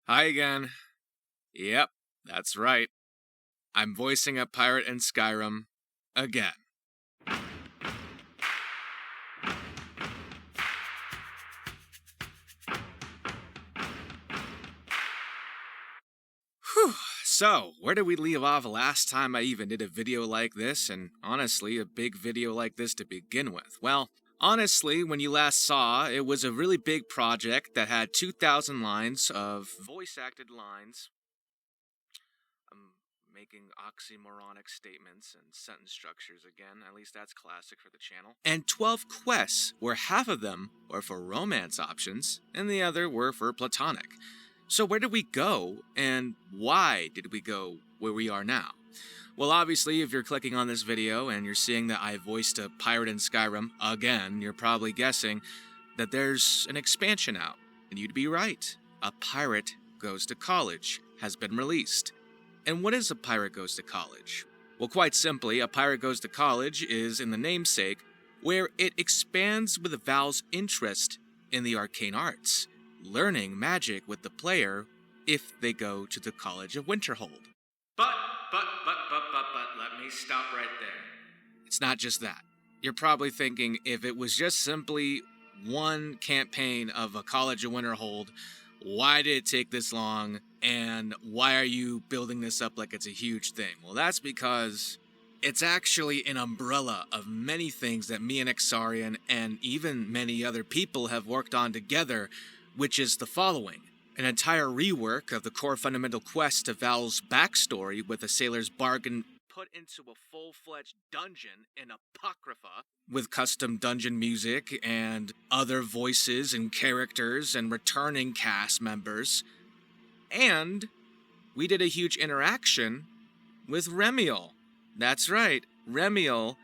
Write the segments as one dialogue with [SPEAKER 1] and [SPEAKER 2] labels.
[SPEAKER 1] Hi again. Yep, that's right. I'm voicing a pirate in Skyrim again. Whew. So, where did we leave off last time I even did a video like this, and honestly, a big video like this to begin with? Well, honestly, when you last saw, it was a really big project that had 2,000 lines of voice-acted lines. I'm making oxymoronic statements and sentence structures again, at least that's classic for the channel. And 12 quests, where half of them were for romance options, and the other were for platonic. So where did we go, and why did we go where we are now? Well, obviously, if you're clicking on this video and you're seeing that I voiced a pirate in Skyrim again, you're probably guessing that there's an expansion out. And you'd be right. A Pirate Goes to College has been released. And what is A Pirate Goes to College? Well, quite simply, A Pirate Goes to College is in the namesake, where it expands with Val's interest in the arcane arts, learning magic with the player if they go to the College of Winterhold. But, let me stop right there. It's not just that. You're probably thinking, if it was just simply one campaign of a College of Winterhold, why did it take this long, and why are you building this up like it's a huge thing? Well, that's because it's actually an umbrella of many things that me and AXARIEN and even many other people have worked on together, which is the following. An entire rework of the core fundamental quest to Val's backstory with a sailor's bargain put into a full-fledged dungeon in Apocrypha with custom dungeon music and other voices and characters and returning cast members. And we did a huge interaction with Remiel. That's right, Remiel,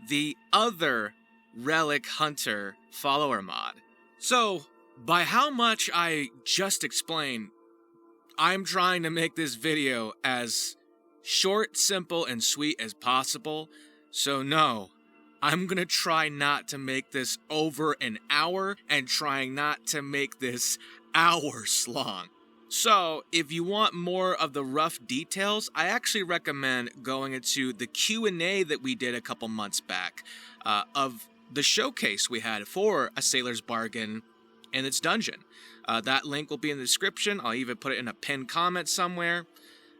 [SPEAKER 1] the other Relic Hunter follower mod. So, by how much I just explained, I'm trying to make this video as short, simple, and sweet as possible. So no, I'm gonna try not to make this over an hour and trying not to make this hours long. So, if you want more of the rough details, I actually recommend going into the Q&A that we did a couple months back of the showcase we had for A Sailor's Bargain and its dungeon. That link will be in the description. I'll even put it in a pinned comment somewhere.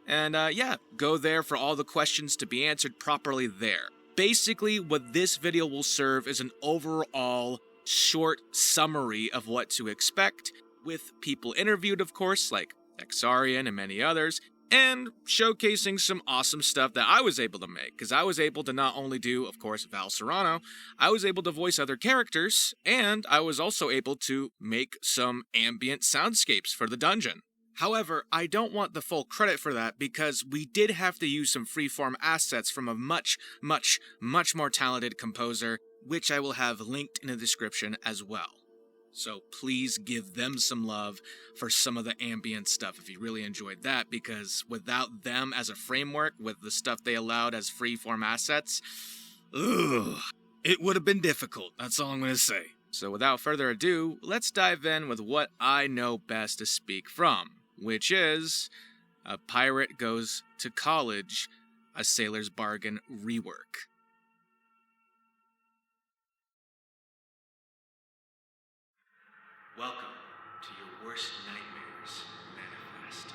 [SPEAKER 1] And yeah, go there for all the questions to be answered properly there. Basically, what this video will serve is an overall short summary of what to expect, with people interviewed, of course, like AXARIEN and many others, and showcasing some awesome stuff that I was able to make, because I was able to not only do, of course, Val Serano, I was able to voice other characters, and I was also able to make some ambient soundscapes for the dungeon. However, I don't want the full credit for that because we did have to use some freeform assets from a much more talented composer, which I will have linked in the description as well. So please give them some love for some of the ambient stuff if you really enjoyed that, because without them as a framework, with the stuff they allowed as freeform assets, it would have been difficult, that's all I'm going to say. So without further ado, let's dive in with what I know best to speak from, which is A Pirate Goes to College, A Sailor's Bargain rework. Welcome to your worst nightmares manifest.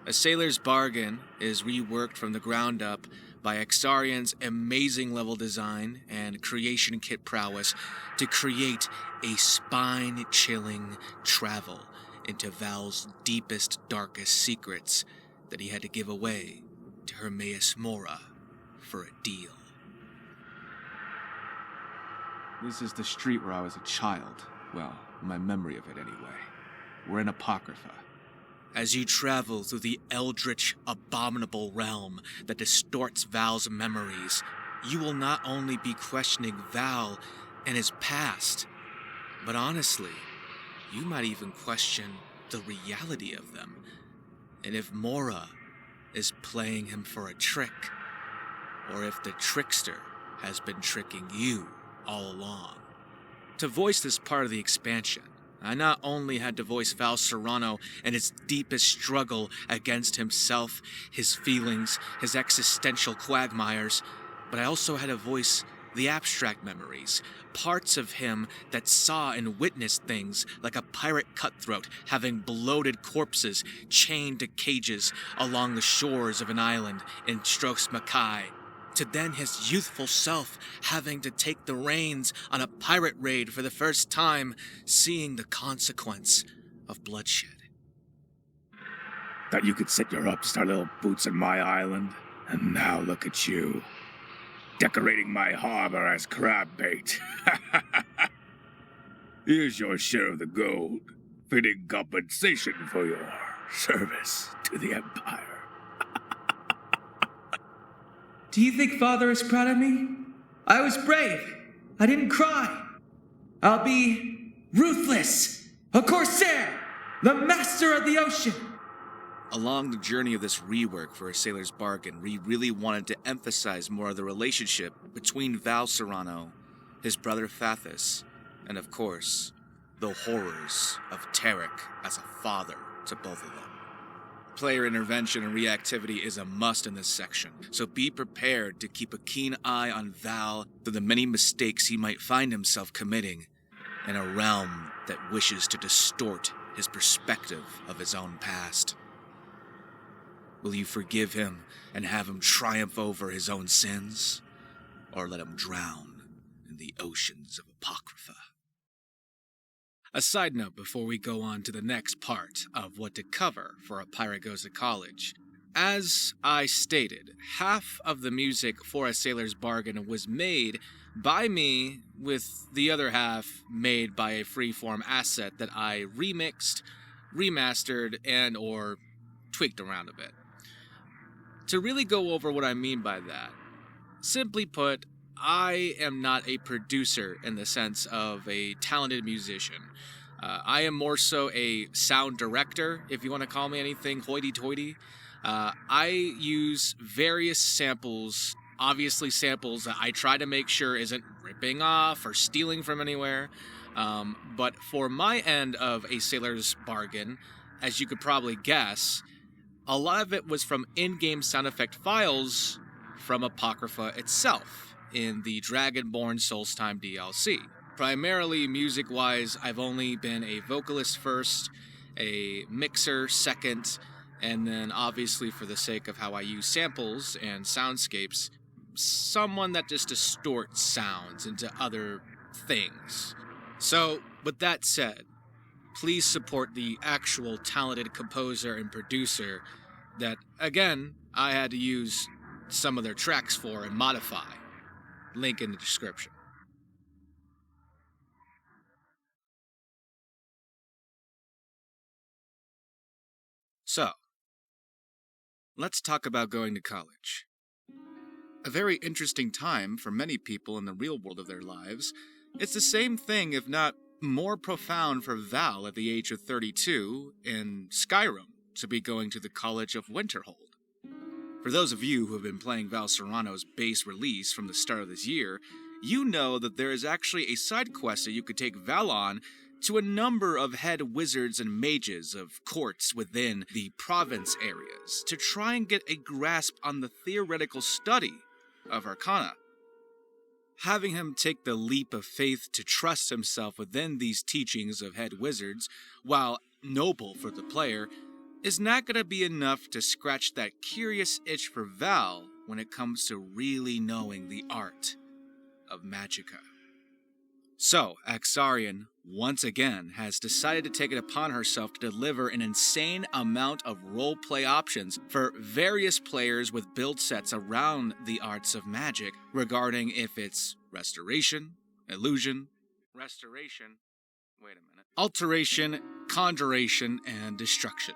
[SPEAKER 1] A Sailor's Bargain is reworked from the ground up by AXARIEN's amazing level design and creation kit prowess to create a spine-chilling travel into Val's deepest, darkest secrets that he had to give away to Hermaeus Mora for a deal.
[SPEAKER 2] This is the street where I was a child. Well, my memory of it anyway. We're in Apocrypha.
[SPEAKER 1] As you travel through the eldritch, abominable realm that distorts Val's memories, you will not only be questioning Val and his past, but honestly, you might even question the reality of them, and if Mora is playing him for a trick, or if the trickster has been tricking you all along. To voice this part of the expansion, I not only had to voice Val Serano and his deepest struggle against himself, his feelings, his existential quagmires, but I also had to voice the abstract memories, parts of him that saw and witnessed things like a pirate cutthroat having bloated corpses chained to cages along the shores of an island in Mackay, to then his youthful self having to take the reins on a pirate raid for the first time, seeing the consequence of bloodshed.
[SPEAKER 3] Thought you could set your upstart little boots on my island, and now look at you, decorating my harbor as crab bait. Here's your share of the gold, fitting compensation for your service to the Empire.
[SPEAKER 4] Do you think Father is proud of me? I was brave. I didn't cry. I'll be ruthless, a corsair, the master of the ocean.
[SPEAKER 1] Along the journey of this rework for A Sailor's Bargain, we really wanted to emphasize more of the relationship between Val Serano, his brother Fathis, and of course, the horrors of Tarek as a father to both of them. Player intervention and reactivity is a must in this section, so be prepared to keep a keen eye on Val through the many mistakes he might find himself committing in a realm that wishes to distort his perspective of his own past. Will you forgive him and have him triumph over his own sins, or let him drown in the oceans of Apocrypha? A side note before we go on to the next part of what to cover for A Pirate Goes to College. As I stated, half of the music for A Sailor's Bargain was made by me, with the other half made by a freeform asset that I remixed, remastered, and or tweaked around a bit. To really go over what I mean by that, simply put, I am not a producer in the sense of a talented musician. I am more so a sound director, if you want to call me anything hoity-toity. I use various samples, obviously samples that I try to make sure isn't ripping off or stealing from anywhere. But for my end of A Sailor's Bargain, as you could probably guess, a lot of it was from in-game sound effect files from Apocrypha itself in the Dragonborn Soulstime DLC. Primarily music-wise, I've only been a vocalist first, a mixer second, and then obviously for the sake of how I use samples and soundscapes, someone that just distorts sounds into other things. So, with that said, please support the actual talented composer and producer that, again, I had to use some of their tracks for and modify. Link in the description. So, let's talk about going to college. A very interesting time for many people in the real world of their lives. It's the same thing, if not more profound, for Val at the age of 32 in Skyrim to be going to the College of Winterhold. For those of you who have been playing Val Serano's base release from the start of this year, you know that there is actually a side quest that you could take Val on to a number of head wizards and mages of courts within the province areas to try and get a grasp on the theoretical study of Arcana. Having him take the leap of faith to trust himself within these teachings of head wizards, while noble for the player, is not going to be enough to scratch that curious itch for Val when it comes to really knowing the art of Magicka. So, AXARIEN, once again, has decided to take it upon herself to deliver an insane amount of roleplay options for various players with build sets around the arts of magic, regarding if it's restoration, illusion, alteration, conjuration, and destruction.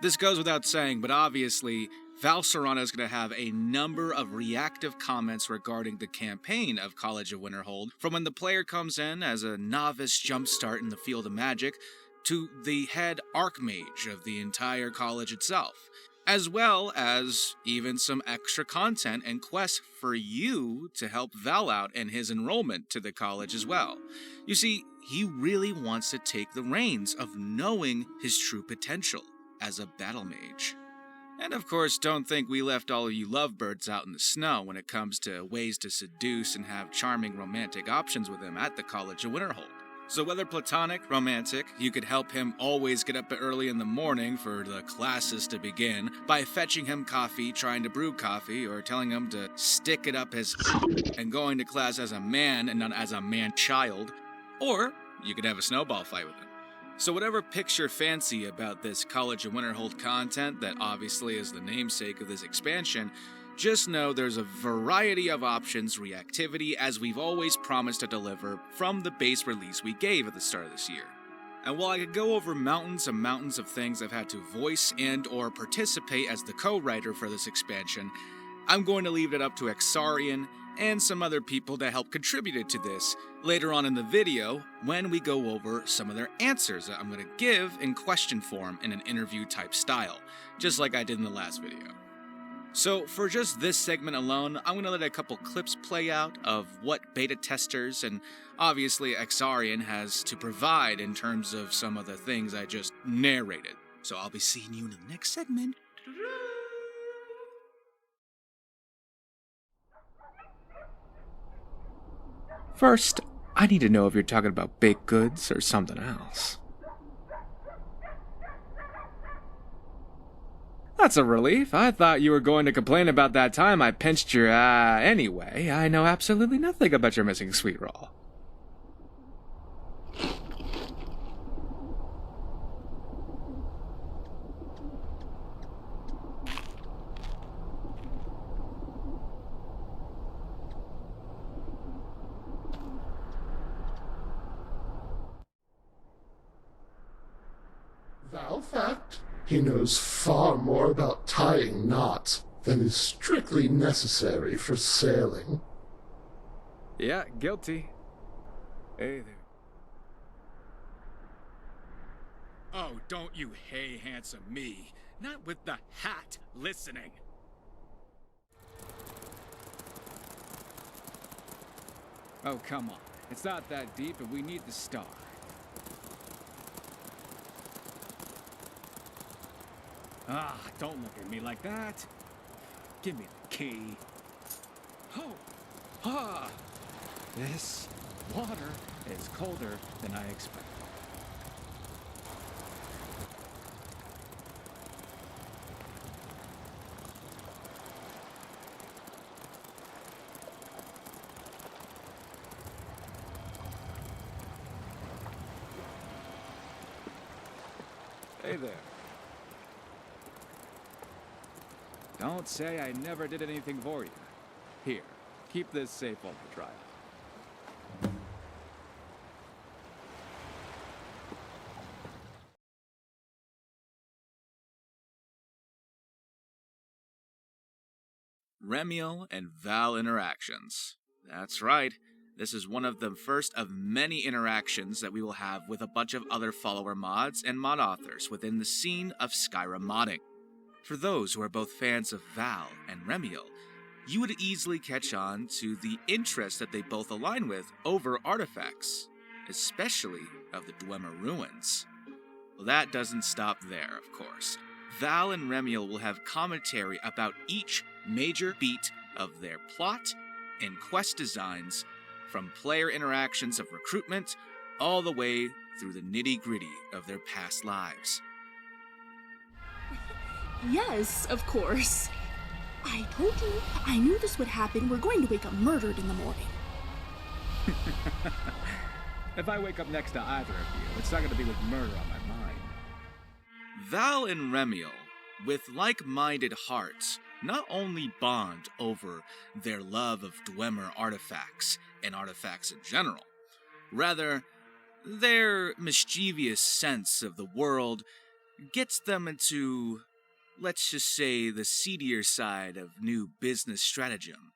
[SPEAKER 1] This goes without saying, but obviously, Val Serano is going to have a number of reactive comments regarding the campaign of College of Winterhold, from when the player comes in as a novice jumpstart in the field of magic, to the head archmage of the entire college itself, as well as even some extra content and quests for you to help Val out in his enrollment to the college as well. You see, he really wants to take the reins of knowing his true potential as a battle mage. And of course, don't think we left all of you lovebirds out in the snow when it comes to ways to seduce and have charming romantic options with him at the College of Winterhold. So whether platonic, romantic, you could help him always get up early in the morning for the classes to begin by fetching him coffee, trying to brew coffee, or telling him to stick it up his and going to class as a man and not as a man-child. Or you could have a snowball fight with him. So whatever picks your fancy about this College of Winterhold content that obviously is the namesake of this expansion, just know there's a variety of options, reactivity, as we've always promised to deliver from the base release we gave at the start of this year. And while I could go over mountains and mountains of things I've had to voice and or participate as the co-writer for this expansion, I'm going to leave it up to AXARIEN and some other people that helped contributed to this later on in the video when we go over some of their answers that I'm going to give in question form in an interview type style, just like I did in the last video. So for just this segment alone, I'm going to let a couple clips play out of what beta testers and obviously AXARIEN has to provide in terms of some of the things I just narrated. So I'll be seeing you in the next segment.
[SPEAKER 2] First, I need to know if you're talking about baked goods or something else. That's a relief. I thought you were going to complain about that time I pinched your, anyway, I know absolutely nothing about your missing sweet roll.
[SPEAKER 5] Val fact, he knows far more about tying knots than is strictly necessary for sailing.
[SPEAKER 2] Yeah, guilty. Hey there.
[SPEAKER 3] Oh, don't you hey handsome me. Not with the hat listening.
[SPEAKER 2] Oh, come on. It's not that deep, and we need the star.
[SPEAKER 3] Ah, don't look at me like that. Give me the key. Oh, ah! This water is colder than I expected.
[SPEAKER 2] Hey there. Don't say I never did anything for you. Here, keep this safe while I try it.
[SPEAKER 1] Remiel and Val interactions. That's right. This is one of the first of many interactions that we will have with a bunch of other follower mods and mod authors within the scene of Skyrim modding. For those who are both fans of Val and Remiel, you would easily catch on to the interest that they both align with over artifacts, especially of the Dwemer ruins. Well, that doesn't stop there, of course. Val and Remiel will have commentary about each major beat of their plot and quest designs, from player interactions of recruitment all the way through the nitty-gritty of their past lives.
[SPEAKER 6] Yes, of course. I told you, I knew this would happen. We're going to wake up murdered in the morning.
[SPEAKER 2] If I wake up next to either of you, it's not going to be with murder on my mind.
[SPEAKER 1] Val and Remiel, with like-minded hearts, not only bond over their love of Dwemer artifacts and artifacts in general, rather, their mischievous sense of the world gets them into, let's just say, the seedier side of new business stratagem.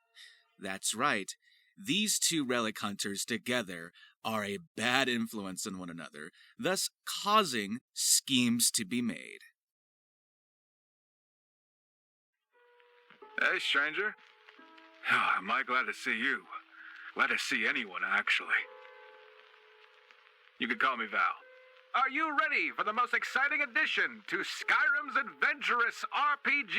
[SPEAKER 1] That's right, these two relic hunters together are a bad influence on one another, thus causing schemes to be made.
[SPEAKER 3] Hey, stranger. Oh, am I glad to see you? Glad to see anyone, actually.
[SPEAKER 7] You can call me Val. Are you ready for the most exciting addition to Skyrim's adventurous RPG,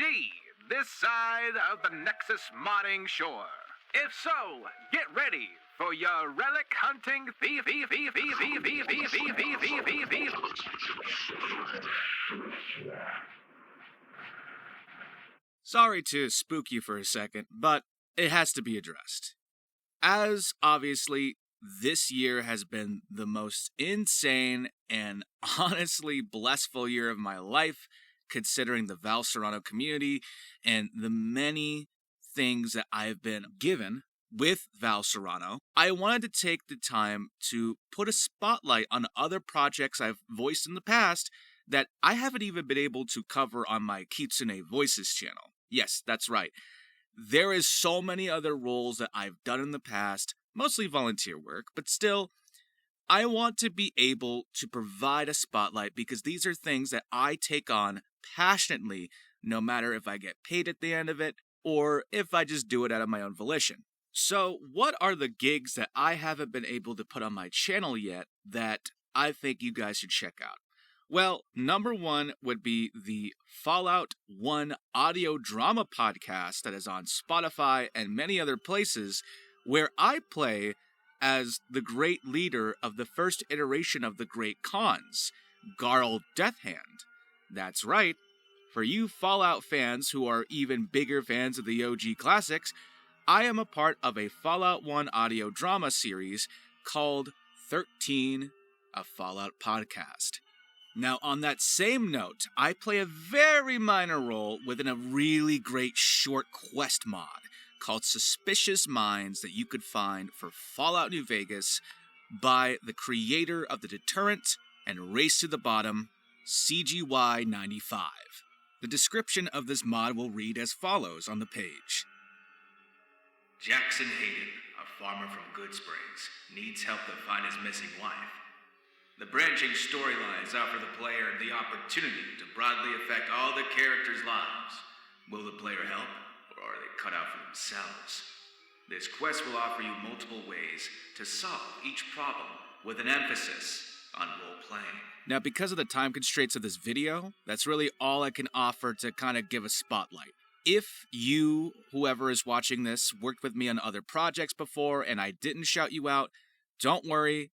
[SPEAKER 7] this side of the Nexus modding shore? If so, get ready for your relic hunting thief.
[SPEAKER 1] Sorry to spook you for a second, but it has to be addressed. As obviously, this year has been the most insane and honestly blissful year of my life, considering the Val Serano community and the many things that I've been given with Val Serano. I wanted to take the time to put a spotlight on other projects I've voiced in the past that I haven't even been able to cover on my Kitsune Voices channel. Yes, that's right. There is so many other roles that I've done in the past, mostly volunteer work, but still, I want to be able to provide a spotlight because these are things that I take on passionately, no matter if I get paid at the end of it or if I just do it out of my own volition. So, what are the gigs that I haven't been able to put on my channel yet that I think you guys should check out? Well, number one would be the Fallout 1 audio drama podcast that is on Spotify and many other places, where I play as the great leader of the first iteration of the Great Khans, Garl Deathhand. That's right. For you Fallout fans who are even bigger fans of the OG classics, I am a part of a Fallout 1 audio drama series called 13, a Fallout podcast. Now, on that same note, I play a very minor role within a really great short quest mod called Suspicious Minds that you could find for Fallout New Vegas by the creator of the Deterrent and Race to the Bottom, CGY95. The description of this mod will read as follows on the page.
[SPEAKER 8] Jackson Hayden, a farmer from Goodsprings, needs help to find his missing wife. The branching storylines offer the player the opportunity to broadly affect all the characters' lives. Will the player help, or are they cut out for themselves? This quest will offer you multiple ways to solve each problem with an emphasis on role-playing.
[SPEAKER 1] Now, because of the time constraints of this video, that's really all I can offer to kind of give a spotlight. If you, whoever is watching this, worked with me on other projects before and I didn't shout you out, don't worry.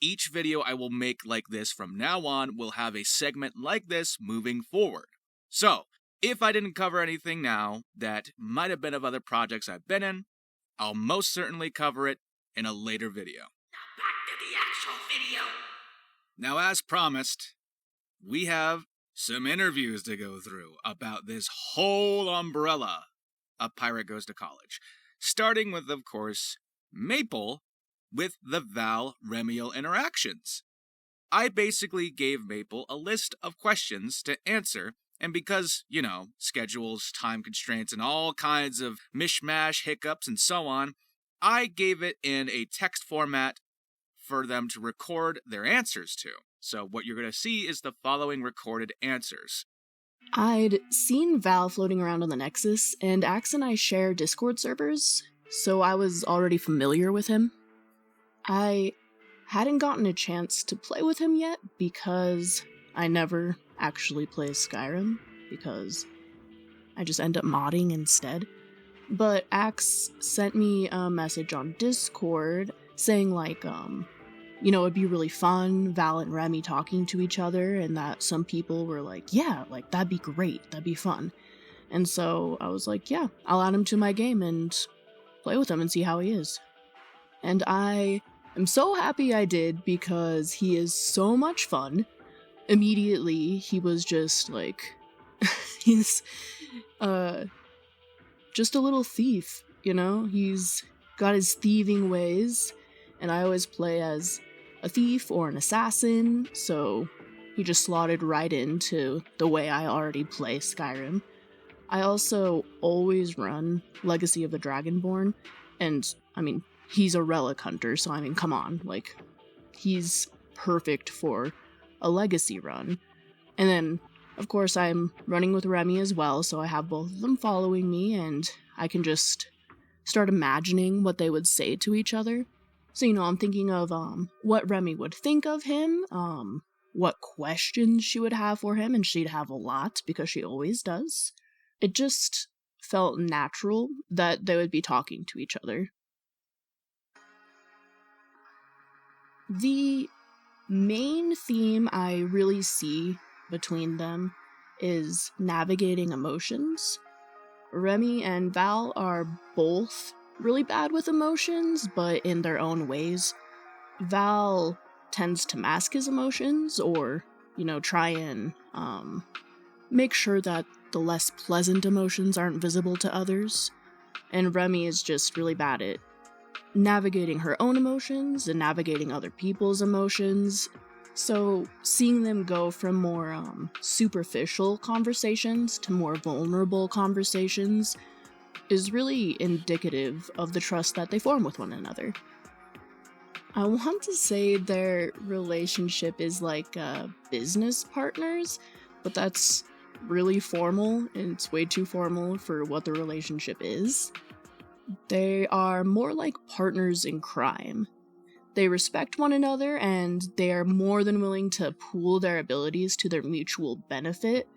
[SPEAKER 1] Each video I will make like this from now on will have a segment like this moving forward. So, if I didn't cover anything now that might have been of other projects I've been in, I'll most certainly cover it in a later video.
[SPEAKER 8] Now back to the actual video.
[SPEAKER 1] Now, as promised, we have some interviews to go through about this whole umbrella of Pirate Goes to College. Starting with, of course, Maple with the Val Remiel interactions. I basically gave Maple a list of questions to answer, and because, schedules, time constraints, and all kinds of mishmash, hiccups, and so on, I gave it in a text format for them to record their answers to. So what you're going to see is the following recorded answers.
[SPEAKER 6] I'd seen Val floating around on the Nexus, and Axe and I share Discord servers, so I was already familiar with him. I hadn't gotten a chance to play with him yet because I never actually play Skyrim, because I just end up modding instead. But Axe sent me a message on Discord saying it'd be really fun, Val and Remy talking to each other, and that some people were like, yeah, that'd be great, that'd be fun. And so I was like, yeah, I'll add him to my game and play with him and see how he is. And I am so happy I did, because he is so much fun. Immediately, he was just he's just a little thief, He's got his thieving ways, and I always play as a thief or an assassin, so he just slotted right into the way I already play Skyrim. I also always run Legacy of the Dragonborn, and, he's a relic hunter, so come on, he's perfect for a legacy run. And then, of course, I'm running with Remy as well, so I have both of them following me, and I can just start imagining what they would say to each other. So, I'm thinking of what Remy would think of him, what questions she would have for him, and she'd have a lot because she always does. It just felt natural that they would be talking to each other. The main theme I really see between them is navigating emotions. Remy and Val are both really bad with emotions, but in their own ways. Val tends to mask his emotions or, try and make sure that the less pleasant emotions aren't visible to others. And Remy is just really bad at navigating her own emotions and navigating other people's emotions. So seeing them go from more superficial conversations to more vulnerable conversations is really indicative of the trust that they form with one another. I want to say their relationship is like business partners, but that's really formal, and it's way too formal for what the relationship is. They are more like partners in crime. They respect one another, and they are more than willing to pool their abilities to their mutual benefit,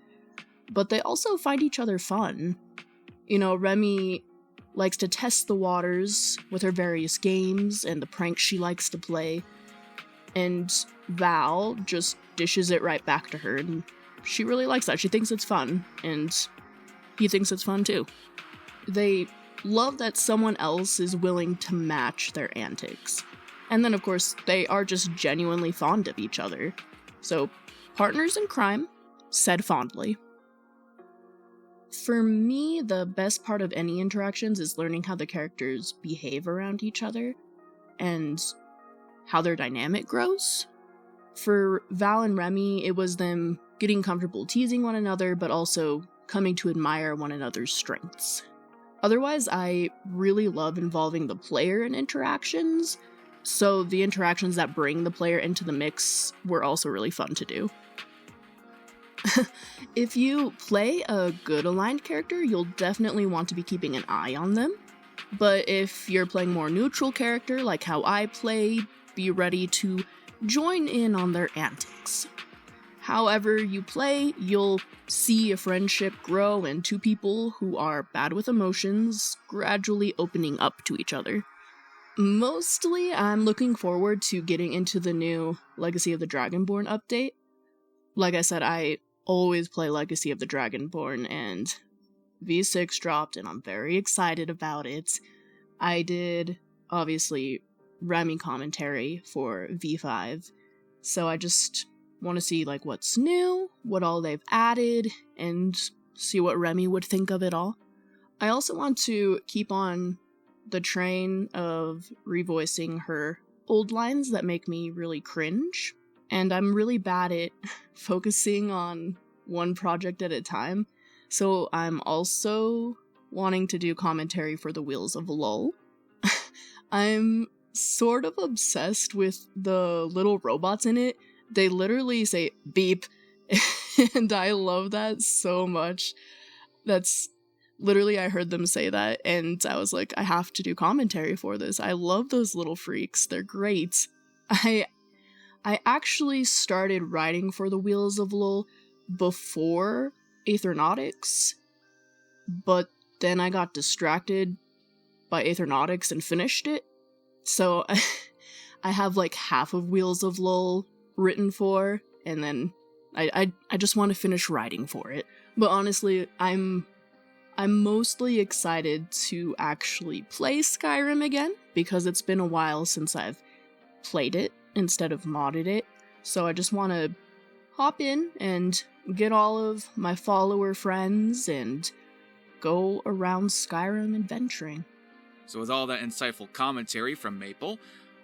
[SPEAKER 6] but they also find each other fun. Remy likes to test the waters with her various games and the pranks she likes to play, and Val just dishes it right back to her, and she really likes that. She thinks it's fun, and he thinks it's fun too. They love that someone else is willing to match their antics. And then, of course, they are just genuinely fond of each other. So, partners in crime, said fondly. For me, the best part of any interactions is learning how the characters behave around each other and how their dynamic grows. For Val and Remy, it was them getting comfortable teasing one another, but also coming to admire one another's strengths. Otherwise, I really love involving the player in interactions, so the interactions that bring the player into the mix were also really fun to do. If you play a good aligned character, you'll definitely want to be keeping an eye on them. But if you're playing more neutral character, like how I play, be ready to join in on their antics. However you play, you'll see a friendship grow and two people who are bad with emotions gradually opening up to each other. Mostly, I'm looking forward to getting into the new Legacy of the Dragonborn update. Like I said, I always play Legacy of the Dragonborn, and V6 dropped, and I'm very excited about it. I did, obviously, Remy commentary for V5, so I just want to see what's new, what all they've added, and see what Remy would think of it all. I also want to keep on the train of revoicing her old lines that make me really cringe, and I'm really bad at focusing on one project at a time, so I'm also wanting to do commentary for the Wheels of Lol. I'm sort of obsessed with the little robots in it. They literally say beep, and I love that so much. That's literally, I heard them say that, and I was like, I have to do commentary for this. I love those little freaks. They're great. I actually started writing for the Wheels of Lol before Aetheronautics, but then I got distracted by Aetheronautics and finished it. So I have half of Wheels of Lol written for, and then I just want to finish writing for it. But honestly, I'm mostly excited to actually play Skyrim again, because it's been a while since I've played it instead of modded it. So I just want to hop in and get all of my follower friends and go around Skyrim adventuring.
[SPEAKER 1] So with all that insightful commentary from Maple,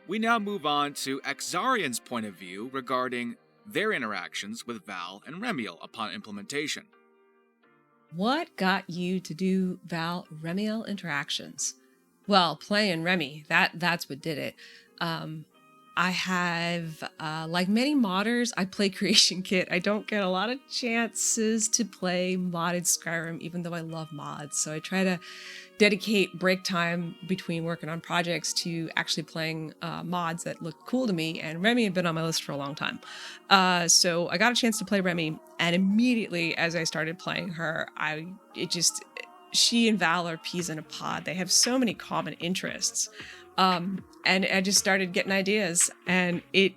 [SPEAKER 1] we now move on to AXARIEN's point of view regarding their interactions with Val and Remiel upon implementation.
[SPEAKER 9] What got you to do Val-Remiel interactions? Well, playing Remy, that's what did it. I have, like many modders, I play Creation Kit. I don't get a lot of chances to play modded Skyrim, even though I love mods. So I try to dedicate break time between working on projects to actually playing mods that look cool to me. And Remy had been on my list for a long time. So I got a chance to play Remy, and immediately as I started playing her, she and Val are peas in a pod. They have so many common interests. And I just started getting ideas, and it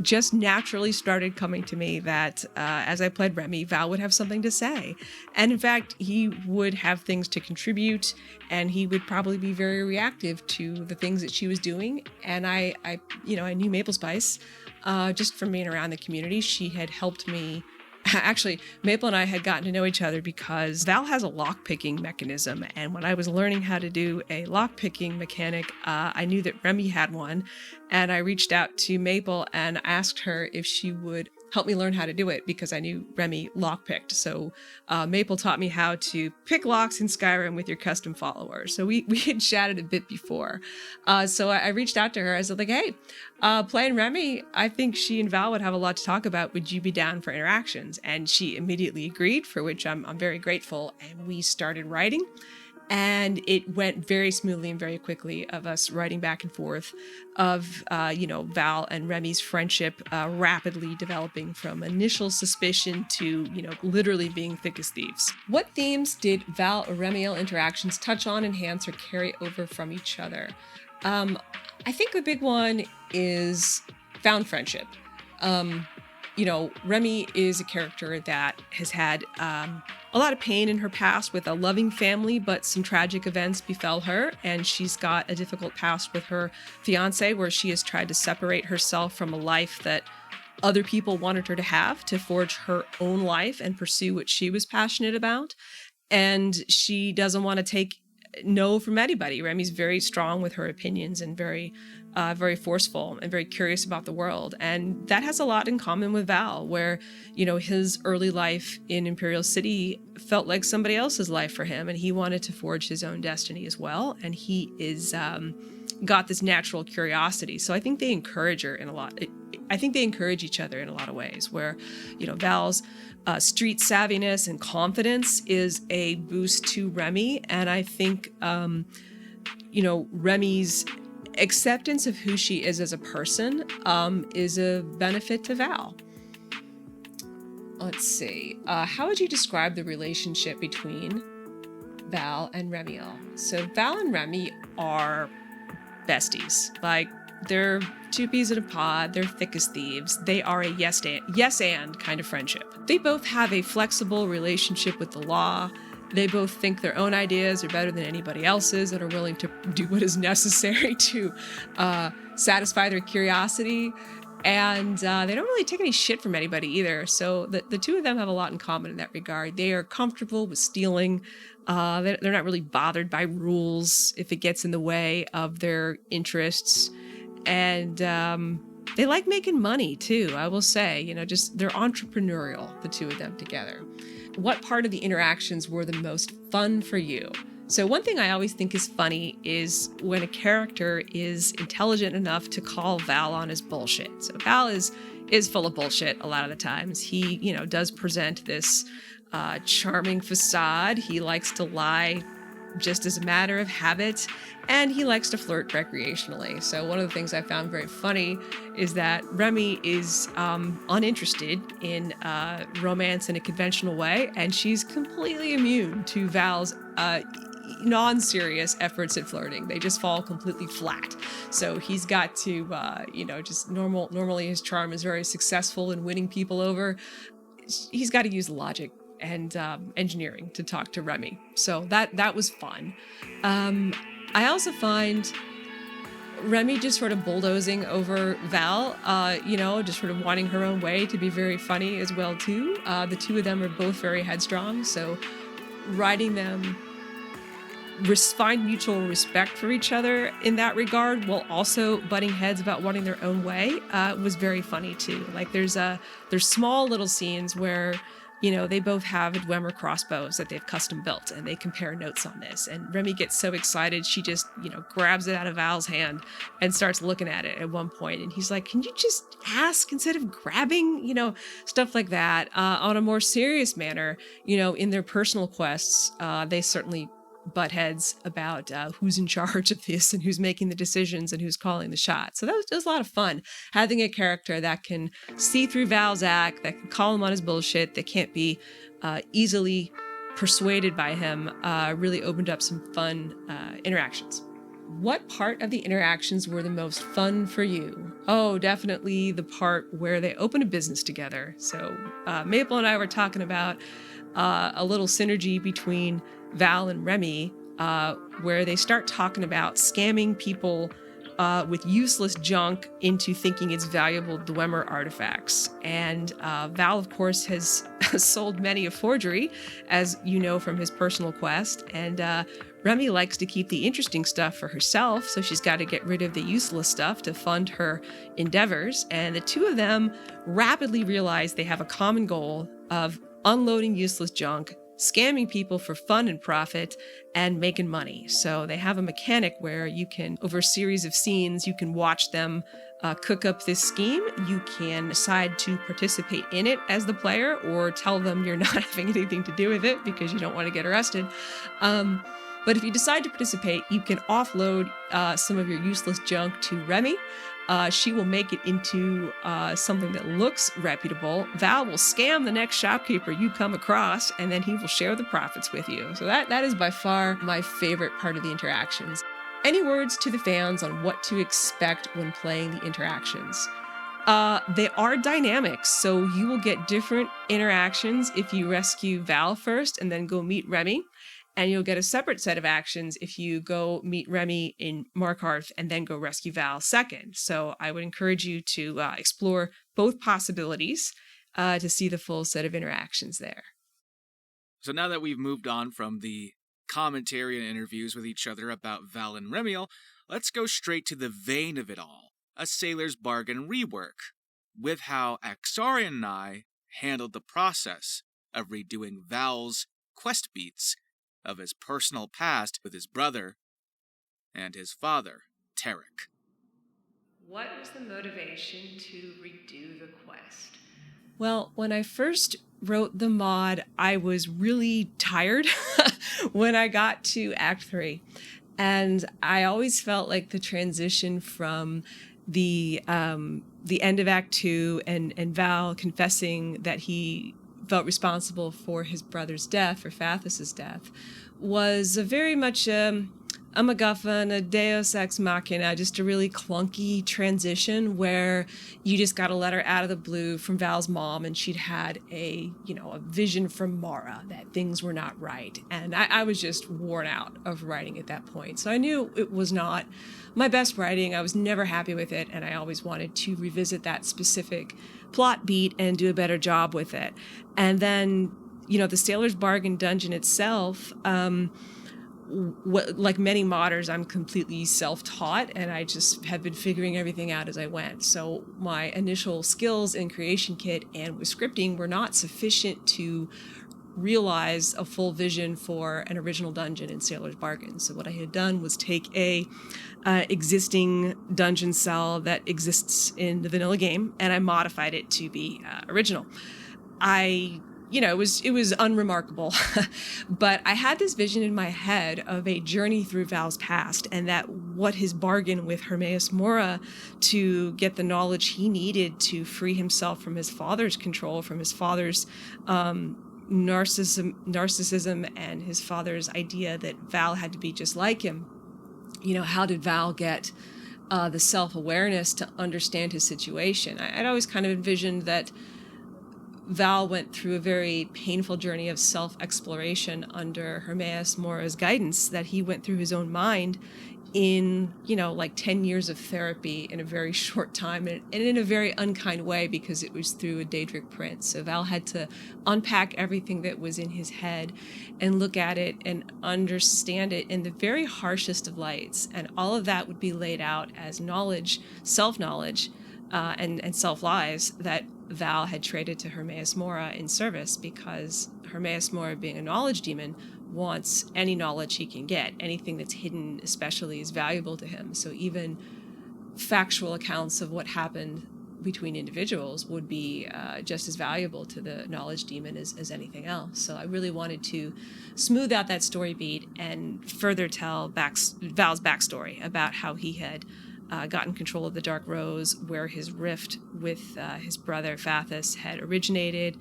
[SPEAKER 9] just naturally started coming to me that as I played Remy, Val would have something to say. And in fact, he would have things to contribute, and he would probably be very reactive to the things that she was doing. And I knew MAPLESPICE just from being around the community. She had helped me. Actually, Maple and I had gotten to know each other because Val has a lockpicking mechanism, and when I was learning how to do a lockpicking mechanic, I knew that Remy had one, and I reached out to Maple and asked her if she would help me learn how to do it because I knew Remy lockpicked. So Maple taught me how to pick locks in Skyrim with your custom followers. So we had chatted a bit before. So I reached out to her. I said, like, hey, playing Remy, I think she and Val would have a lot to talk about. Would you be down for interactions? And she immediately agreed, for which I'm very grateful. And we started writing. And it went very smoothly and very quickly of us writing back and forth of, Val and Remy's friendship rapidly developing from initial suspicion to, literally being thick as thieves. What themes did Val or Remiel interactions touch on, enhance, or carry over from each other? I think a big one is found friendship. Remy is a character that has had a lot of pain in her past with a loving family, but some tragic events befell her, and she's got a difficult past with her fiance where she has tried to separate herself from a life that other people wanted her to have to forge her own life and pursue what she was passionate about. And she doesn't want to take no from anybody. Remy's very strong with her opinions and very forceful and very curious about the world. And that has a lot in common with Val, where, his early life in Imperial City felt like somebody else's life for him, and he wanted to forge his own destiny as well. And he is got this natural curiosity. So I think they encourage her in a lot. I think they encourage each other in a lot of ways, where, Val's street savviness and confidence is a boost to Remy. And I think, Remy's acceptance of who she is as a person is a benefit to Val. Let's see. How would you describe the relationship between Val and Remiel? So Val and Remy are besties. Like, they're two peas in a pod. They're thick as thieves. They are a yes and kind of friendship. They both have a flexible relationship with the law. They both think their own ideas are better than anybody else's and are willing to do what is necessary to satisfy their curiosity. And they don't really take any shit from anybody either. So the two of them have a lot in common in that regard. They are comfortable with stealing. They're not really bothered by rules if it gets in the way of their interests. And they like making money too, I will say. They're entrepreneurial, the two of them together. What part of the interactions were the most fun for you? So one thing I always think is funny is when a character is intelligent enough to call Val on his bullshit. So Val is full of bullshit a lot of the times. He, does present this charming facade. He likes to lie just as a matter of habit, and he likes to flirt recreationally. So one of the things I found very funny is that Remy is uninterested in romance in a conventional way, and she's completely immune to Val's non-serious efforts at flirting. They just fall completely flat. So he's got to, normally his charm is very successful in winning people over. He's got to use logic and engineering to talk to Remy. So that was fun. I also find Remy just sort of bulldozing over Val, just sort of wanting her own way to be very funny as well too. The two of them are both very headstrong, so writing them find mutual respect for each other in that regard, while also butting heads about wanting their own way, was very funny too. Like there's small little scenes where they both have Dwemer crossbows that they've custom built, and they compare notes on this. And Remy gets so excited, she just, grabs it out of Val's hand and starts looking at it at one point. And he's like, can you just ask instead of grabbing, stuff like that. On a more serious manner, in their personal quests, they certainly butt heads about who's in charge of this and who's making the decisions and who's calling the shots. So that was a lot of fun, having a character that can see through Val's act, that can call him on his bullshit, that can't be easily persuaded by him, really opened up some fun interactions. What part of the interactions were the most fun for you? Oh, definitely the part where they open a business together. So Maple and I were talking about a little synergy between Val and Remy, where they start talking about scamming people with useless junk into thinking it's valuable Dwemer artifacts. And Val, of course, has sold many a forgery, as you know from his personal quest. And Remy likes to keep the interesting stuff for herself, so she's got to get rid of the useless stuff to fund her endeavors. And the two of them rapidly realize they have a common goal of unloading useless junk, scamming people for fun and profit, and making money. So they have a mechanic where you can, over a series of scenes, you can watch them cook up this scheme. You can decide to participate in it as the player, or tell them you're not having anything to do with it because you don't want to get arrested. But if you decide to participate, you can offload some of your useless junk to Remy. She will make it into something that looks reputable. Val will scam the next shopkeeper you come across, and then he will share the profits with you. So that is by far my favorite part of the interactions. Any words to the fans on what to expect when playing the interactions? They are dynamic, so you will get different interactions if you rescue Val first and then go meet Remy. And you'll get a separate set of actions if you go meet Remy in Markarth and then go rescue Val second. So I would encourage you to explore both possibilities to see the full set of interactions there.
[SPEAKER 1] So now that we've moved on from the commentary and interviews with each other about Val and Remiel, let's go straight to the vein of it all, a Sailor's Bargain rework, with how AXARIEN and I handled the process of redoing Val's quest beats of his personal past with his brother and his father, Tarek.
[SPEAKER 9] What was the motivation to redo the quest? Well, when I first wrote the mod, I was really tired when I got to Act 3. And I always felt like the transition from the end of Act 2 and Val confessing that he felt responsible for his brother's death, for Fathus's death, was a very much a MacGuffin, a Deus Ex Machina, just a really clunky transition where you just got a letter out of the blue from Val's mom, and she'd had a vision from Mara that things were not right. And I was just worn out of writing at that point. So I knew it was not my best writing. I was never happy with it, and I always wanted to revisit that specific plot beat and do a better job with it. And then, the Sailor's Bargain dungeon itself, like many modders, I'm completely self-taught, and I just have been figuring everything out as I went. So my initial skills in Creation Kit and with scripting were not sufficient to realize a full vision for an original dungeon in Sailor's Bargain. So what I had done was take a existing dungeon cell that exists in the vanilla game, and I modified it to be original. It was unremarkable, but I had this vision in my head of a journey through Val's past, and that what his bargain with Hermaeus Mora to get the knowledge he needed to free himself from his father's control, from his father's narcissism and his father's idea that Val had to be just like him. How did Val get the self-awareness to understand his situation? I'd always kind of envisioned that Val went through a very painful journey of self-exploration under Hermaeus Mora's guidance, that he went through his own mind in, 10 years of therapy in a very short time, and in a very unkind way, because it was through a Daedric prince. So Val had to unpack everything that was in his head and look at it and understand it in the very harshest of lights. And all of that would be laid out as knowledge, self-knowledge, and self-lies that Val had traded to Hermaeus Mora in service, because Hermaeus Mora, being a knowledge demon, wants any knowledge he can get. Anything that's hidden especially is valuable to him. So even factual accounts of what happened between individuals would be just as valuable to the knowledge demon as anything else. So I really wanted to smooth out that story beat and further tell Val's backstory about how he had gotten control of the Dark Rose, where his rift with his brother Fathus had originated,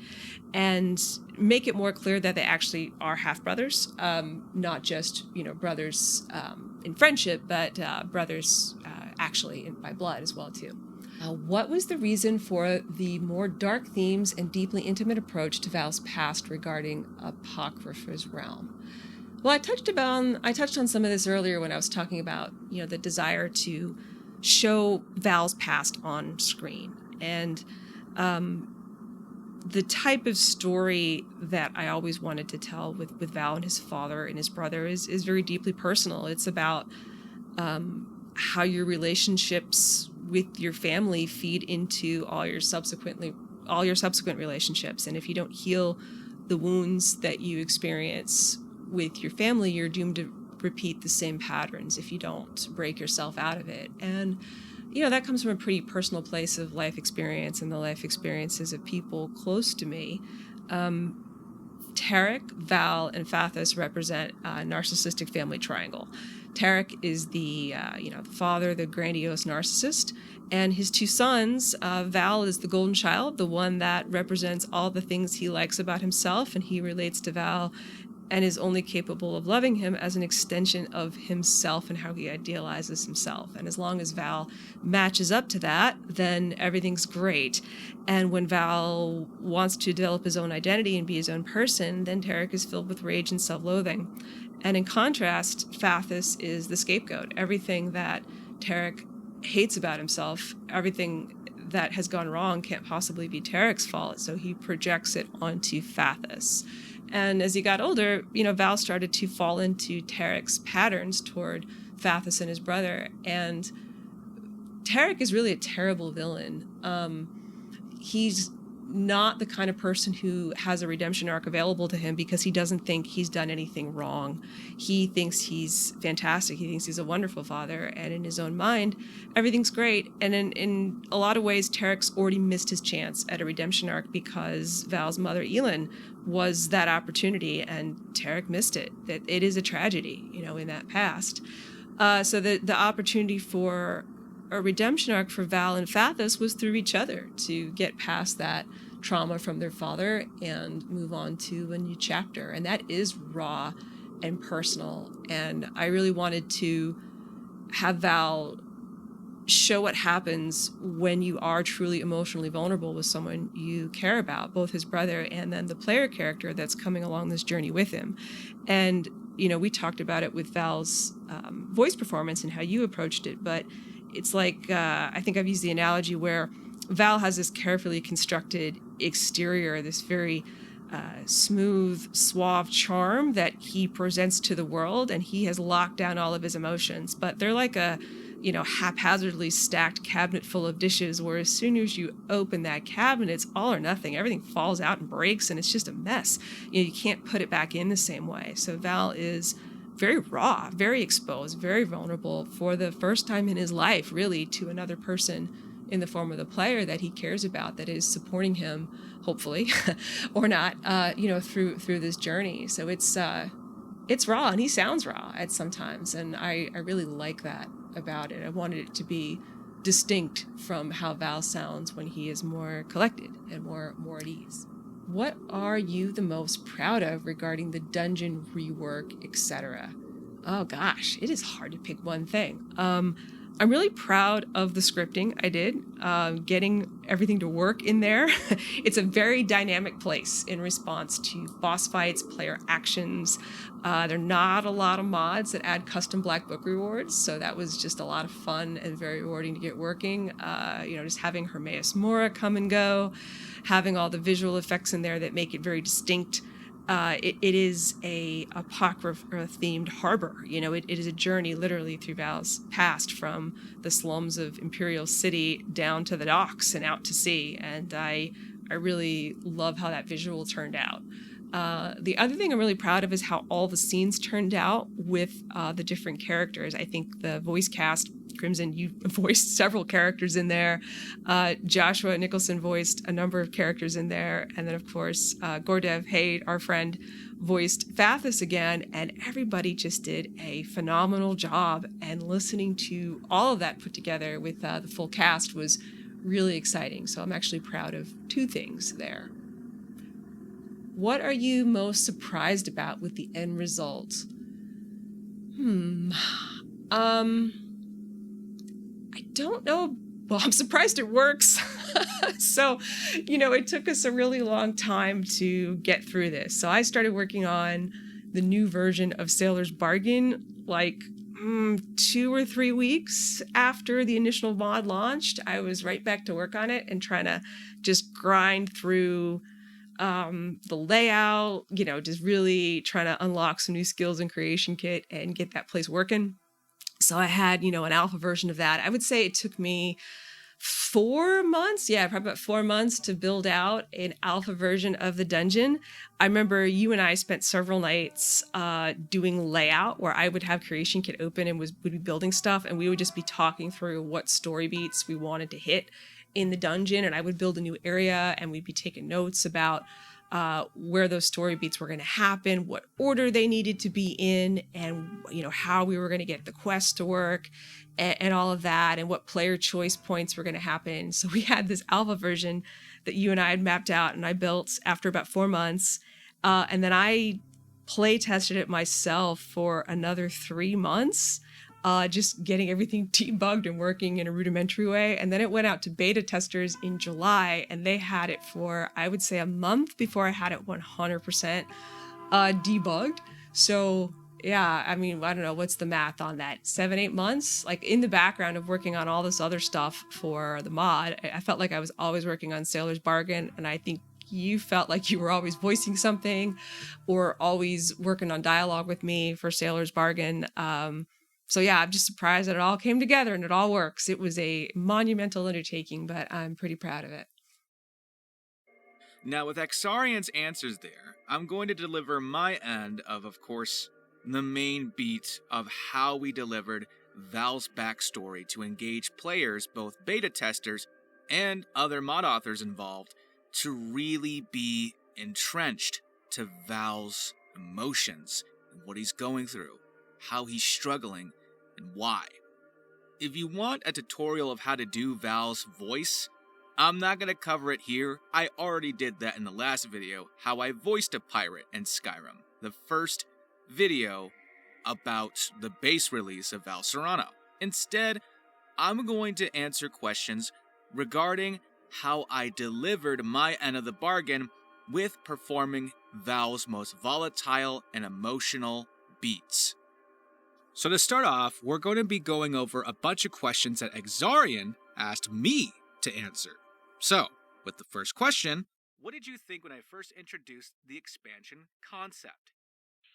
[SPEAKER 9] and make it more clear that they actually are half-brothers, not just, brothers in friendship, but brothers actually by blood as well, too. What was the reason for the more dark themes and deeply intimate approach to Val's past regarding Apocrypha's realm? Well, I touched on some of this earlier when I was talking about, the desire to show Val's past on screen. And the type of story that I always wanted to tell with Val and his father and his brother is very deeply personal. It's about how your relationships with your family feed into all your subsequent relationships. And if you don't heal the wounds that you experience with your family, you're doomed to repeat the same patterns if you don't break yourself out of it. And that comes from a pretty personal place of life experience and the life experiences of people close to me. Tarek, Val, and Fathus represent a narcissistic family triangle. Tarek is the father, the grandiose narcissist, and his two sons, Val is the golden child, the one that represents all the things he likes about himself, and he relates to Val and is only capable of loving him as an extension of himself and how he idealizes himself. And as long as Val matches up to that, then everything's great. And when Val wants to develop his own identity and be his own person, then Tarek is filled with rage and self-loathing. And in contrast, Fathus is the scapegoat. Everything that Tarek hates about himself, everything that has gone wrong can't possibly be Tarek's fault, so he projects it onto Fathus. And as he got older, Val started to fall into Tarek's patterns toward Fathus and his brother. And Tarek is really a terrible villain. He's not the kind of person who has a redemption arc available to him because he doesn't think he's done anything wrong. He thinks he's fantastic. He thinks he's a wonderful father. And in his own mind, everything's great. And in a lot of ways, Tarek's already missed his chance at a redemption arc because Val's mother, Elin, was that opportunity, and Tarek missed it. That it is a tragedy, in that past. So the opportunity for a redemption arc for Val and Fathus was through each other to get past that trauma from their father and move on to a new chapter. And that is raw and personal. And I really wanted to have Val show what happens when you are truly emotionally vulnerable with someone you care about, both his brother and then the player character that's coming along this journey with him. And, we talked about it with Val's voice performance and how you approached it, but it's like, I think I've used the analogy where Val has this carefully constructed exterior, this very smooth, suave charm that he presents to the world, and he has locked down all of his emotions. But they're like a, haphazardly stacked cabinet full of dishes, where as soon as you open that cabinet, it's all or nothing. Everything falls out and breaks, and it's just a mess. You can't put it back in the same way. So Val is very raw, very exposed, very vulnerable for the first time in his life, really, to another person in the form of the player that he cares about, that is supporting him, hopefully, or not, through this journey. So it's raw, and he sounds raw at sometimes, and I really like that about it. I wanted it to be distinct from how Val sounds when he is more collected and more at ease. What are you the most proud of regarding the dungeon rework, etc.? Oh gosh, it is hard to pick one thing. I'm really proud of the scripting I did, getting everything to work in there. It's a very dynamic place in response to boss fights, player actions. There are not a lot of mods that add custom black book rewards, so that was just a lot of fun and very rewarding to get working. Just having Hermaeus Mora come and go, having all the visual effects in there that make it very distinct. it is a apocrypha-themed harbor. You know, it is a journey literally through Val's past, from the slums of Imperial City down to the docks and out to sea. And I really love how that visual turned out. The other thing I'm really proud of is how all the scenes turned out with the different characters. I think the voice cast, Crimson, you voiced several characters in there. Joshua Nicholson voiced a number of characters in there. And then, of course, Gordev Haid, our friend, voiced Fathus again. And everybody just did a phenomenal job. And listening to all of that put together with the full cast was really exciting. So I'm actually proud of two things there. What are you most surprised about with the end result? I don't know. Well, I'm surprised it works. So, you know, it took us a really long time to get through this. So I started working on the new version of Sailor's Bargain like 2 or 3 weeks after the initial mod launched. I was right back to work on it and trying to just grind through the layout, you know, just really trying to unlock some new skills in Creation Kit and get that place working. So I had, you know, an alpha version of that. I would say it took me 4 months. Yeah, probably about 4 months to build out an alpha version of the dungeon. I remember you and I spent several nights doing layout where I would have Creation Kit open and would be building stuff. And we would just be talking through what story beats we wanted to hit in the dungeon. And I would build a new area and we'd be taking notes about where those story beats were going to happen, what order they needed to be in, and, you know, how we were going to get the quest to work and all of that, and what player choice points were going to happen. So we had this alpha version that you and I had mapped out and I built after about 4 months. And then I play tested it myself for another 3 months, just getting everything debugged and working in a rudimentary way. And then it went out to beta testers in July, and they had it for, I would say, a month before I had it 100% debugged. So yeah, I mean, I don't know, what's the math on that? 7-8 months? Like, in the background of working on all this other stuff for the mod, I felt like I was always working on Sailor's Bargain, and I think you felt like you were always voicing something or always working on dialogue with me for Sailor's Bargain. So yeah, I'm just surprised that it all came together and it all works. It was a monumental undertaking, but I'm pretty proud of it.
[SPEAKER 1] Now, with AXARIEN's answers there, I'm going to deliver my end of course, the main beat of how we delivered Val's backstory to engage players, both beta testers and other mod authors involved, to really be entrenched to Val's emotions and what he's going through, how he's struggling, and why. If you want a tutorial of how to do Val's voice, I'm not going to cover it here. I already did that in the last video, how I voiced a pirate in Skyrim, the first video about the base release of Val Serano. Instead, I'm going to answer questions regarding how I delivered my end of the bargain with performing Val's most volatile and emotional beats. So to start off, we're going to be going over a bunch of questions that AXARIEN asked me to answer. So, with the first question, what did you think when I first introduced the expansion concept?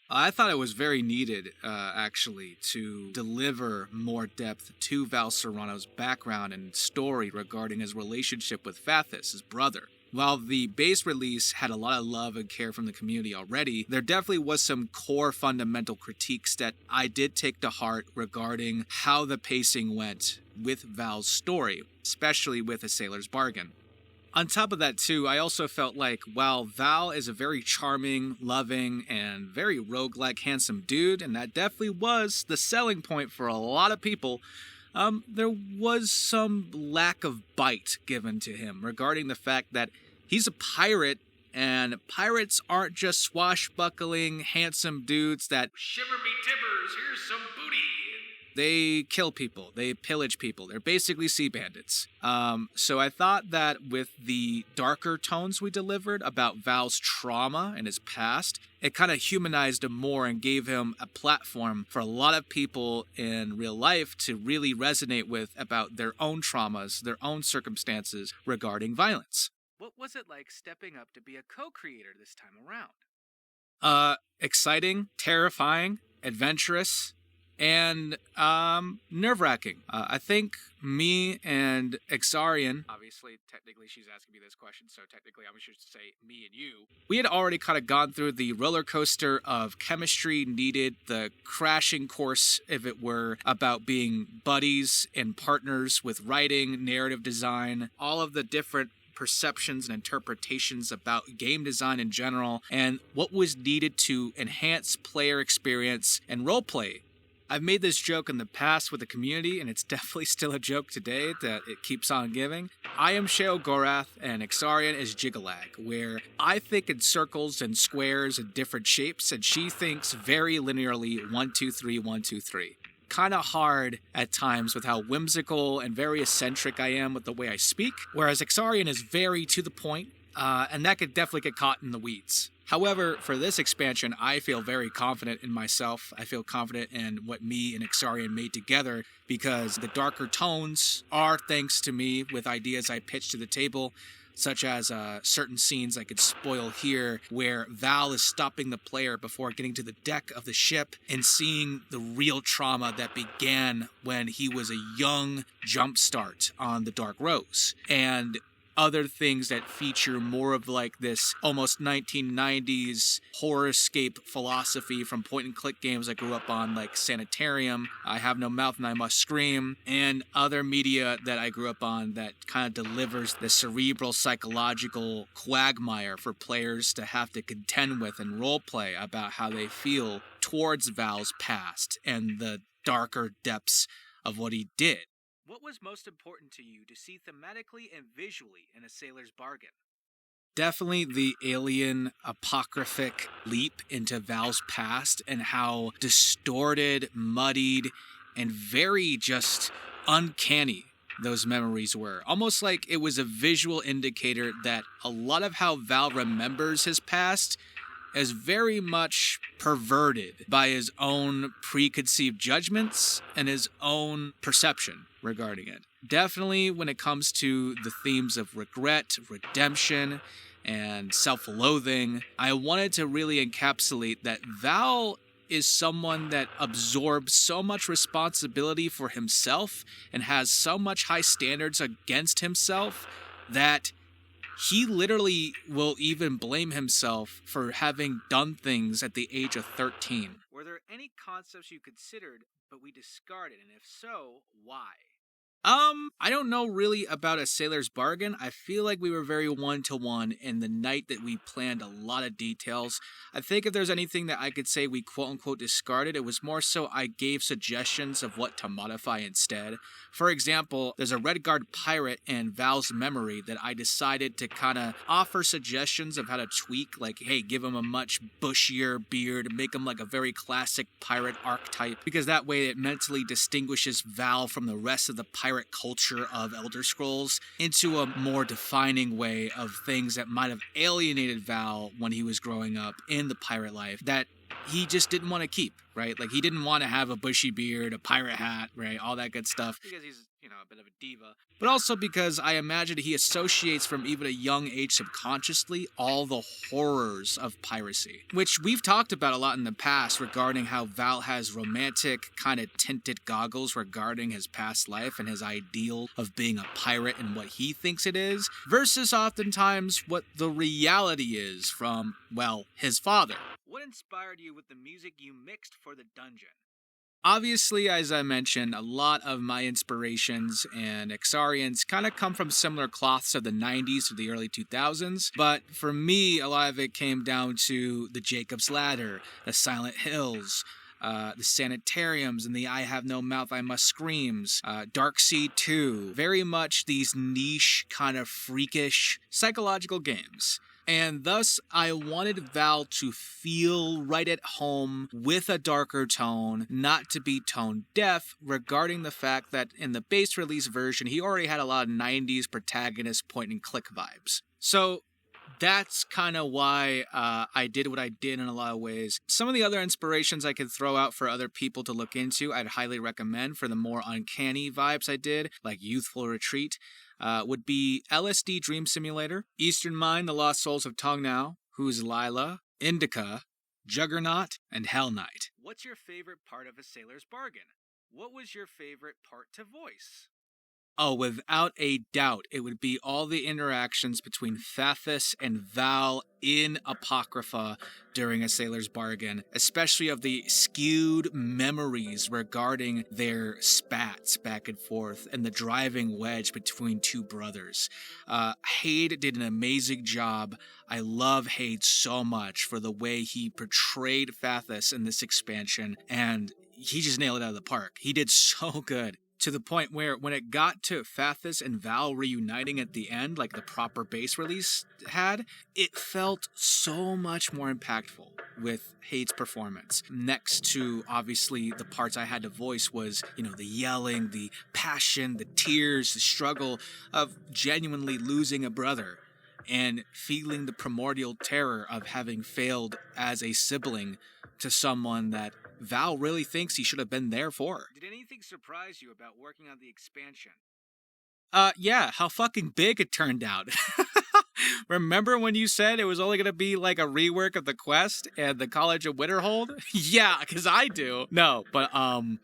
[SPEAKER 1] I thought it was very needed, actually, to deliver more depth to Val Serano's background and story regarding his relationship with Fathus, his brother. While the base release had a lot of love and care from the community already, there definitely was some core fundamental critiques that I did take to heart regarding how the pacing went with Val's story, especially with A Sailor's Bargain. On top of that, too, I also felt like while Val is a very charming, loving, and very roguelike handsome dude, and that definitely was the selling point for a lot of people, there was some lack of bite given to him regarding the fact that he's a pirate, and pirates aren't just swashbuckling, handsome dudes that
[SPEAKER 8] Shiver me timbers, here's some booty.
[SPEAKER 1] They kill people, they pillage people, they're basically sea bandits. So I thought that with the darker tones we delivered about Val's trauma and his past, it kind of humanized him more and gave him a platform for a lot of people in real life to really resonate with about their own traumas, their own circumstances regarding violence. What was it like stepping up to be a co-creator this time around? Exciting, terrifying, adventurous, and nerve-wracking. I think me and AXARIEN, obviously, technically she's asking me this question, so technically I should say me and you, we had already kind of gone through the roller coaster of chemistry needed, the crashing course, if it were, about being buddies and partners with writing, narrative design, all of the different perceptions and interpretations about game design in general, and what was needed to enhance player experience and roleplay. I've made this joke in the past with the community, and it's definitely still a joke today that it keeps on giving. I am Sheo Gorath, and AXARIEN is Jigalag, where I think in circles and squares and different shapes, and she thinks very linearly 1, 2, 3, 1, 2, 3. Kind of hard at times with how whimsical and very eccentric I am with the way I speak, whereas AXARIEN is very to the point, and that could definitely get caught in the weeds. However, for this expansion, I feel very confident in myself. I feel confident in what me and AXARIEN made together, because the darker tones are thanks to me with ideas I pitched to the table, such as certain scenes I could spoil here, where Val is stopping the player before getting to the deck of the ship and seeing the real trauma that began when he was a young jumpstart on the Dark Rose. And other things that feature more of like this almost 1990s horror-scape philosophy from point-and-click games I grew up on, like Sanitarium, I Have No Mouth and I Must Scream, and other media that I grew up on that kind of delivers the cerebral psychological quagmire for players to have to contend with and roleplay about how they feel towards Val's past and the darker depths of what he did. What was most important to you to see thematically and visually in A Sailor's Bargain? Definitely the alien apocryphic leap into Val's past and how distorted, muddied, and very just uncanny those memories were. Almost like it was a visual indicator that a lot of how Val remembers his past is very much perverted by his own preconceived judgments and his own perception regarding it. Definitely when it comes to the themes of regret, redemption, and self-loathing, I wanted to really encapsulate that Val is someone that absorbs so much responsibility for himself and has so much high standards against himself that he literally will even blame himself for having done things at the age of 13. Were there any concepts you considered but we discarded, and if so, why? I don't know really about A Sailor's Bargain. I feel like we were very one-to-one in the night that we planned a lot of details. I think if there's anything that I could say we quote-unquote discarded, it was more so I gave suggestions of what to modify instead. For example, there's a Redguard pirate in Val's memory that I decided to kind of offer suggestions of how to tweak, like, hey, give him a much bushier beard, make him like a very classic pirate archetype, because that way it mentally distinguishes Val from the rest of the pirate culture of Elder Scrolls into a more defining way of things that might have alienated Val when he was growing up in the pirate life that he just didn't want to keep, right? Like, he didn't want to have a bushy beard, a pirate hat, right? All that good stuff. Because he's, a bit of a diva. But also because I imagine he associates from even a young age subconsciously all the horrors of piracy, which we've talked about a lot in the past regarding how Val has romantic kind of tinted goggles regarding his past life and his ideal of being a pirate and what he thinks it is, versus oftentimes what the reality is from, well, his father. What inspired you with the music you mixed for the dungeon? Obviously, as I mentioned, a lot of my inspirations and AXARIEN's kind of come from similar cloths of the 90s to the early 2000s, but for me, a lot of it came down to the Jacob's Ladder, the Silent Hills, the Sanitariums, and the I Have No Mouth, I Must Screams, Dark Sea 2, very much these niche, kind of freakish psychological games. And thus, I wanted Val to feel right at home with a darker tone, not to be tone deaf, regarding the fact that in the base release version, he already had a lot of 90s protagonist point-and-click vibes. So that's kind of why I did what I did in a lot of ways. Some of the other inspirations I could throw out for other people to look into, I'd highly recommend for the more uncanny vibes I did, like Youthful Retreat, would be LSD Dream Simulator, Eastern Mind, The Lost Souls of Tongnau, Who's Lila, Indica, Juggernaut, and Hell Knight. What's your favorite part of A Sailor's Bargain? What was your favorite part to voice? Oh, without a doubt, it would be all the interactions between Fathus and Val in Apocrypha during A Sailor's Bargain, especially of the skewed memories regarding their spats back and forth and the driving wedge between two brothers. Hade did an amazing job. I love Hade so much for the way he portrayed Fathus in this expansion, and he just nailed it out of the park. He did so good. To the point where when it got to Fathus and Val reuniting at the end, like the proper base release had, it felt so much more impactful with Hade's performance. Next to, obviously, the parts I had to voice was, the yelling, the passion, the tears, the struggle of genuinely losing a brother and feeling the primordial terror of having failed as a sibling to someone that Val really thinks he should have been there for. Did anything surprise you about working on the expansion? Yeah, how fucking big it turned out. Remember when you said it was only going to be like a rework of the quest and the College of Winterhold? Yeah, because I do. No, but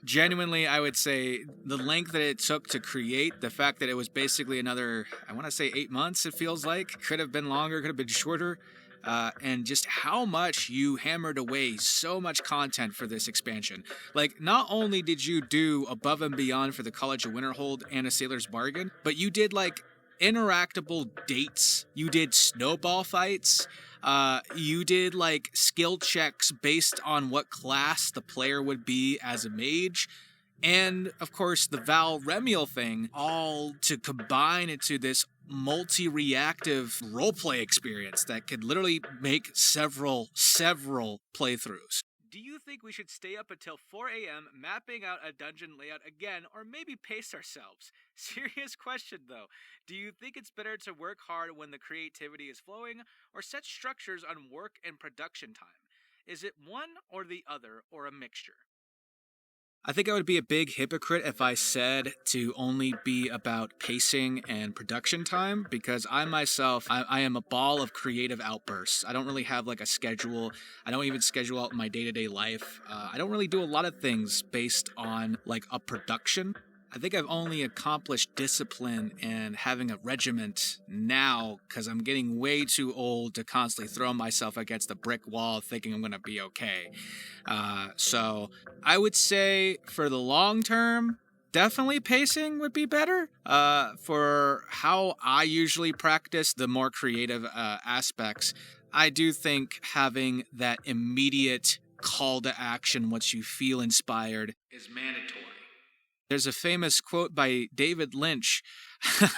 [SPEAKER 1] genuinely, I would say the length that it took to create, the fact that it was basically another, I want to say 8 months, it feels like. Could have been longer, could have been shorter. And just how much you hammered away so much content for this expansion. Like, not only did you do above and beyond for the College of Winterhold and A Sailor's Bargain, but you did, like, interactable dates. You did snowball fights. You did, like, skill checks based on what class the player would be as a mage. And, of course, the Val Remiel thing, all to combine into this multi-reactive roleplay experience that could literally make several playthroughs. Do you think we should stay up until 4 a.m. mapping out a dungeon layout again, or maybe pace ourselves? Serious question, though. Do you think it's better to work hard when the creativity is flowing, or set structures on work and production time? Is it one or the other, or a mixture? I think I would be a big hypocrite if I said to only be about pacing and production time, because I myself, I am a ball of creative outbursts. I don't really have like a schedule. I don't even schedule out my day-to-day life. I don't really do a lot of things based on like a production. I think I've only accomplished discipline and having a regiment now because I'm getting way too old to constantly throw myself against a brick wall thinking I'm going to be okay. So I would say for the long term, definitely pacing would be better. For how I usually practice the more creative aspects, I do think having that immediate call to action once you feel inspired is mandatory. There's a famous quote by David Lynch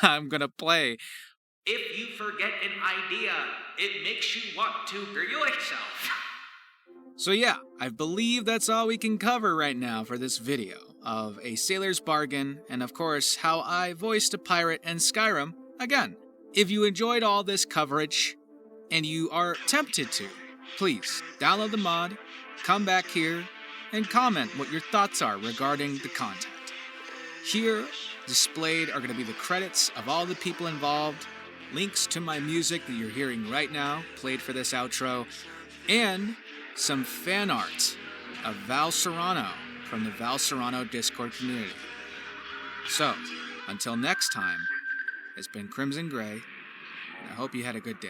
[SPEAKER 1] I'm going to play.
[SPEAKER 8] If you forget an idea, it makes you want to grill yourself.
[SPEAKER 1] So yeah, I believe that's all we can cover right now for this video of A Sailor's Bargain, and of course, how I voiced a pirate in Skyrim again. If you enjoyed all this coverage, and you are tempted to, please download the mod, come back here, and comment what your thoughts are regarding the content. Here, displayed are going to be the credits of all the people involved, links to my music that you're hearing right now, played for this outro, and some fan art of Val Serano from the Val Serano Discord community. So, until next time, it's been Crimson Gray, and I hope you had a good day.